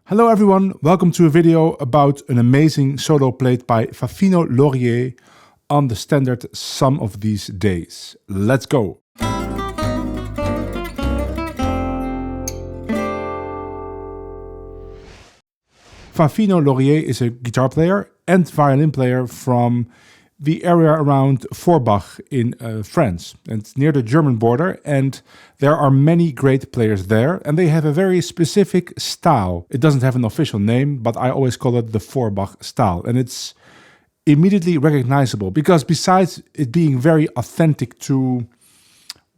Hello everyone, welcome to a video about an amazing solo played by Favino Lorier on the standard Some of These Days. Let's go! Favino Lorier is a guitar player and violin player from the area around Forbach in France. And it's near the German border, and there are many great players there, and they have a very specific style. It doesn't have an official name, but I always call it the Forbach style. And it's immediately recognizable because besides it being very authentic to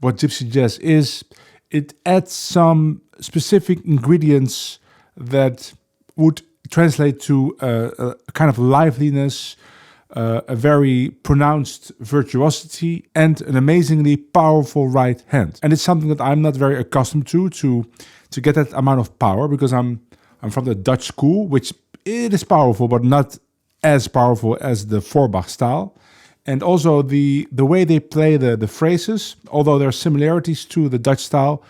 what gypsy jazz is, it adds some specific ingredients that would translate to a kind of liveliness, a very pronounced virtuosity, and an amazingly powerful right hand. And it's something that I'm not very accustomed to get that amount of power, because I'm from the Dutch school, which it is powerful, but not as powerful as the Forbach style. And also the way they play the phrases, although there are similarities to the Dutch style,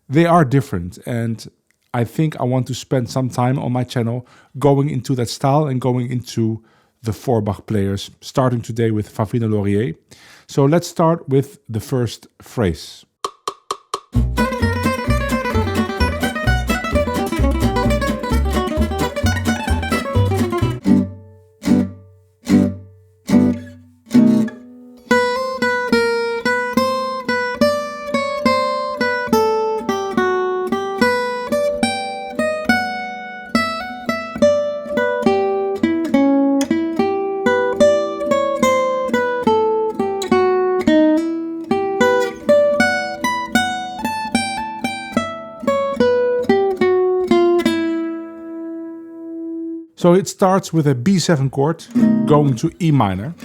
they are different. And I think I want to spend some time on my channel going into that style and going into the Forbach players, starting today with Favino Lorier. So let's start with the first phrase. So it starts with a B7 chord going to E minor.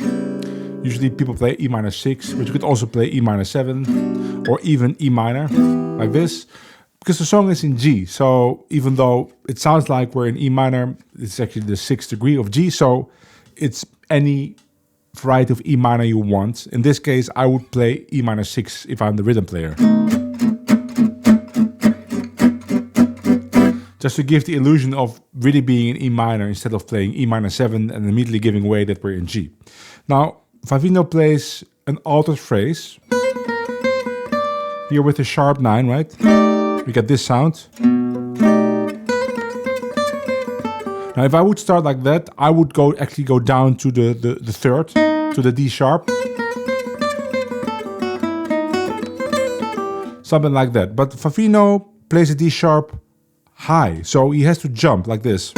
Usually people play E minor 6, but you could also play E minor 7 or even E minor like this, because the song is in G. So even though it sounds like we're in E minor, it's actually the 6th degree of G. So it's any variety of E minor you want. In this case, I would play E minor 6 if I'm the rhythm player. Just to give the illusion of really being in E minor instead of playing E minor 7 and immediately giving away that we're in G. Now, Favino plays an altered phrase. Here with a sharp 9, right? We get this sound. Now, if I would start like that, I would actually go down to the third, to the D sharp. Something like that. But Favino plays a D sharp high, so he has to jump like this.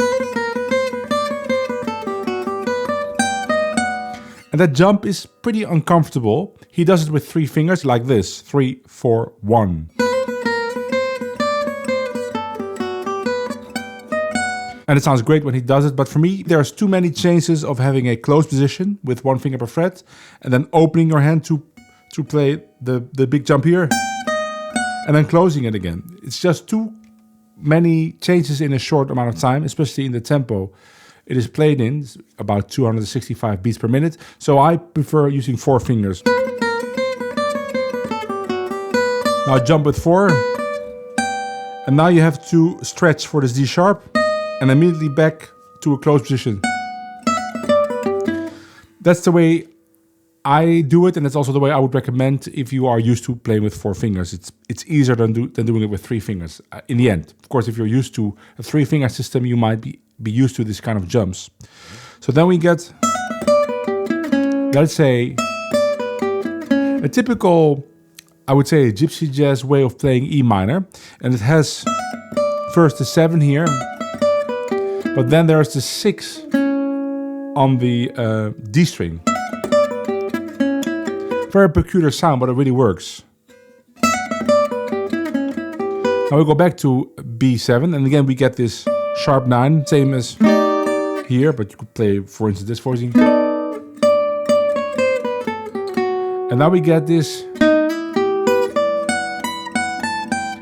And that jump is pretty uncomfortable. He does it with 3 fingers like this. 3, 4, 1. And it sounds great when he does it, but for me there's too many chances of having a closed position with 1 finger per fret and then opening your hand to play the big jump here and then closing it again. It's just too many changes in a short amount of time, especially in the tempo it is played in, about 265 beats per minute. So I prefer using 4 fingers. Now jump with 4. And now you have to stretch for this D sharp and immediately back to a closed position. That's the way I do it, and it's also the way I would recommend if you are used to playing with 4 fingers. It's easier than doing it with 3 fingers in the end. Of course, if you're used to a 3-finger system, you might be used to this kind of jumps. So then we get, let's say, a typical, I would say, a gypsy jazz way of playing E minor. And it has first the 7 here, but then there's the 6 on the D string. Very peculiar sound, but it really works. Now we go back to B7, and again we get this sharp 9, same as here, but you could play, for instance, this voicing. And now we get this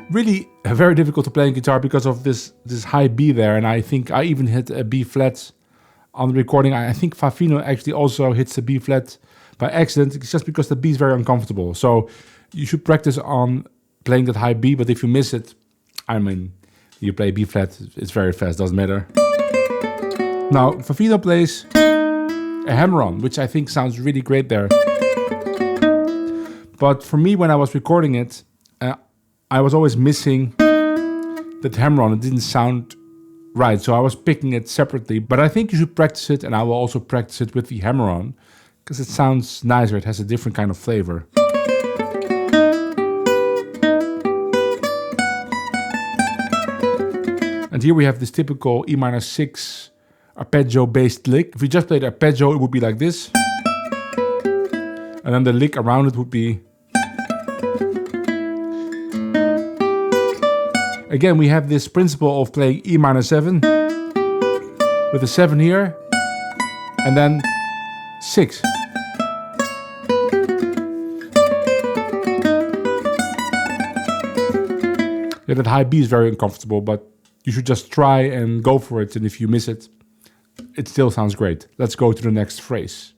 really very difficult to play in guitar because of this high B there, and I think I even hit a B flat on the recording. I think Favino actually also hits the B flat by accident. It's just because the B is very uncomfortable. So you should practice on playing that high B, but if you miss it, I mean, You play B flat, it's very fast, doesn't matter. Now, Favino plays a hammer-on, which I think sounds really great there. But for me, when I was recording it, I was always missing that hammer-on. It didn't sound right, so I was picking it separately. But I think you should practice it, and I will also practice it with the hammer-on, because it sounds nicer, it has a different kind of flavor. And here we have this typical E minor 6 arpeggio-based lick. If we just played arpeggio, it would be like this. And then the lick around it would be... Again, we have this principle of playing E minor 7 with a 7 here, and then 6. Yeah, that high B is very uncomfortable, but you should just try and go for it, and if you miss it, it still sounds great. Let's go to the next phrase.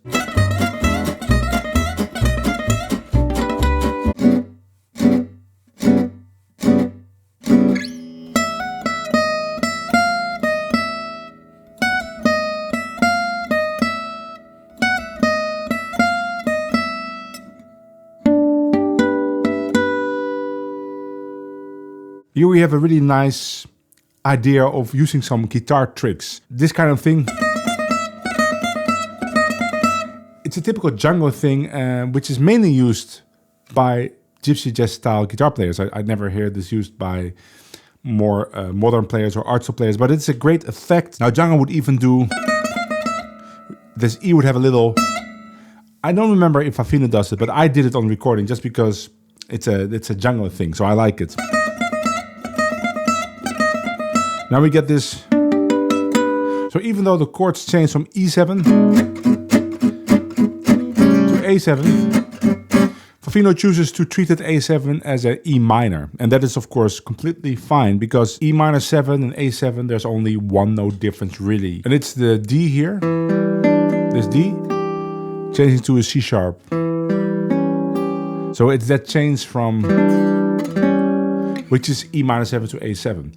Here we have a really nice idea of using some guitar tricks. This kind of thing, it's a typical jungle thing, which is mainly used by gypsy jazz style guitar players. I never hear this used by more modern players or art style players, but it's a great effect. Now jungle would even do, this E would have a little, I don't remember if Favino does it, but I did it on recording just because it's a jungle thing, so I like it. Now we get this. So even though the chords change from E7 to A7, Favino chooses to treat that A7 as an E minor. And that is of course completely fine, because E minor 7 and A7, there's only one note difference really. And it's the D here, this D, changing to a C sharp. So it's that change from, which is E minor 7 to A7.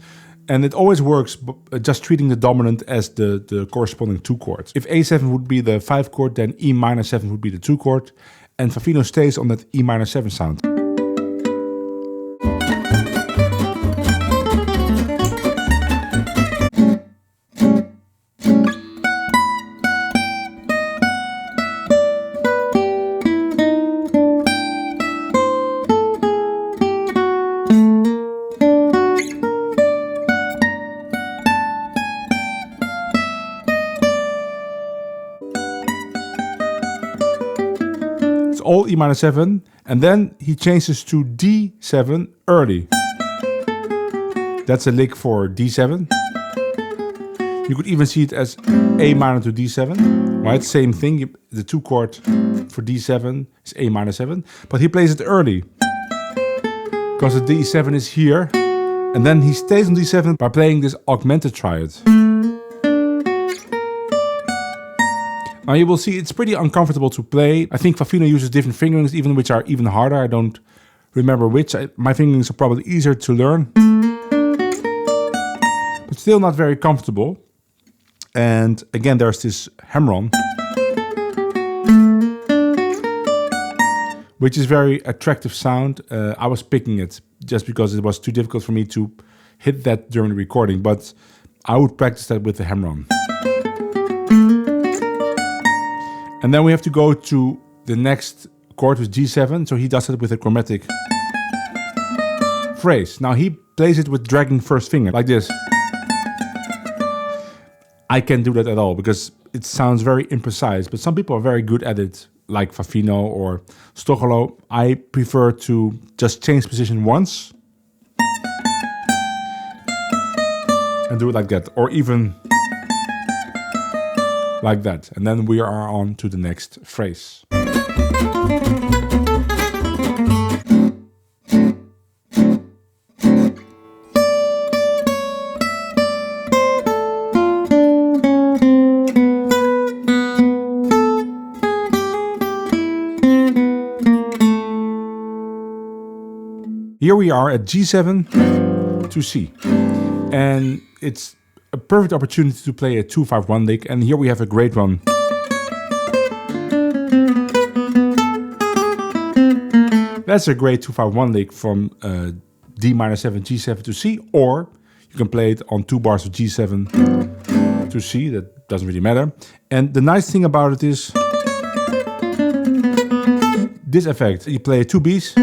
And it always works just treating the dominant as the corresponding 2 chords. If A7 would be the 5 chord, then E minor 7 would be the 2 chord. And Favino stays on that E minor 7 sound. All E minor 7, and then he changes to D7 early. That's a lick for D7. You could even see it as A minor to D7, right? Same thing, the 2 chord for D7 is A minor 7, but he plays it early because the D7 is here, and then he stays on D7 by playing this augmented triad. Now you will see it's pretty uncomfortable to play. I think Favino uses different fingerings, even which are even harder. I don't remember which. My fingerings are probably easier to learn, but still not very comfortable. And again, there's this hammer-on, which is very attractive sound. I was picking it just because it was too difficult for me to hit that during the recording, but I would practice that with the hammer-on. And then we have to go to the next chord with G7, so he does it with a chromatic phrase. Now he plays it with dragging first finger, like this. I can't do that at all, because it sounds very imprecise, but some people are very good at it, like Favino or Stocholo. I prefer to just change position once and do it like that, or even like that. And then we are on to the next phrase. Here we are at G7 to C. And it's a perfect opportunity to play a 2-5-1 lick, and here we have a great one. That's a great 2-5-1 lick from D minor 7, G7 to C, or you can play it on 2 bars of G7 to C, that doesn't really matter. And the nice thing about it is this effect. You play 2 Bs,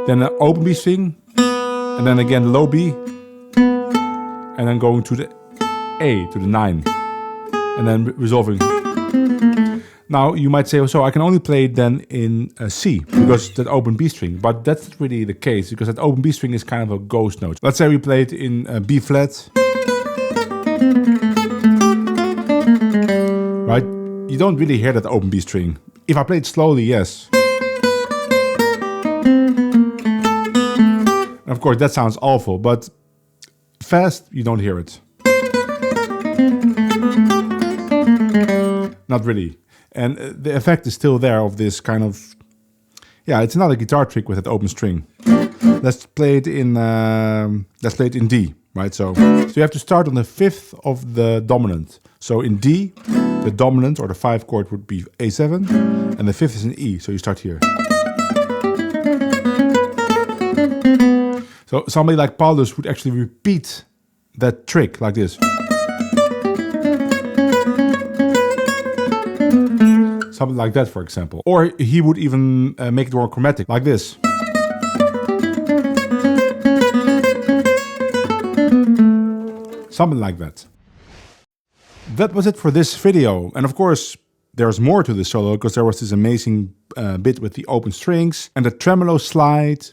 then an open B string, and then again low B, and then going to the A, to the 9, and then resolving. Now you might say, so I can only play it then in C, because that open B string, but that's not really the case, because that open B string is kind of a ghost note. Let's say we play it in B flat, right? You don't really hear that open B string. If I play it slowly, yes. And of course that sounds awful, but fast you don't hear it. Not really. And the effect is still there of this kind of, yeah, it's not a guitar trick with that open string. Let's play it in D, right? So you have to start on the 5th of the dominant. So in D, the dominant or the 5 chord would be A7, and the 5th is in E. So you start here. So somebody like Paulus would actually repeat that trick like this. Something like that, for example. Or he would even make it more chromatic, like this. Something like that. That was it for this video. And of course, there's more to this solo, because there was this amazing bit with the open strings and the tremolo slide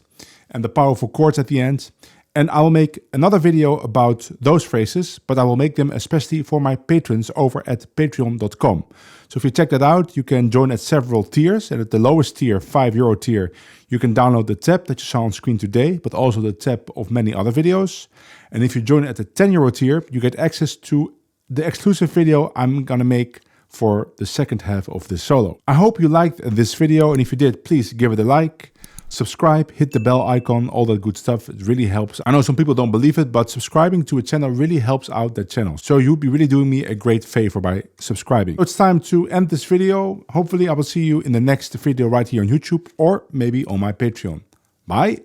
and the powerful chords at the end. And I will make another video about those phrases, but I will make them especially for my patrons over at patreon.com. So if you check that out, you can join at several tiers. And at the lowest tier, €5 tier, you can download the tab that you saw on screen today, but also the tab of many other videos. And if you join at the €10 tier, you get access to the exclusive video I'm gonna make for the second half of this solo. I hope you liked this video, and if you did, please give it a like. Subscribe, hit the bell icon, all that good stuff. It really helps. I know some people don't believe it, but subscribing to a channel really helps out that channel. So you'll be really doing me a great favor by subscribing. So it's time to end this video. Hopefully I will see you in the next video right here on YouTube, or maybe on my Patreon. Bye.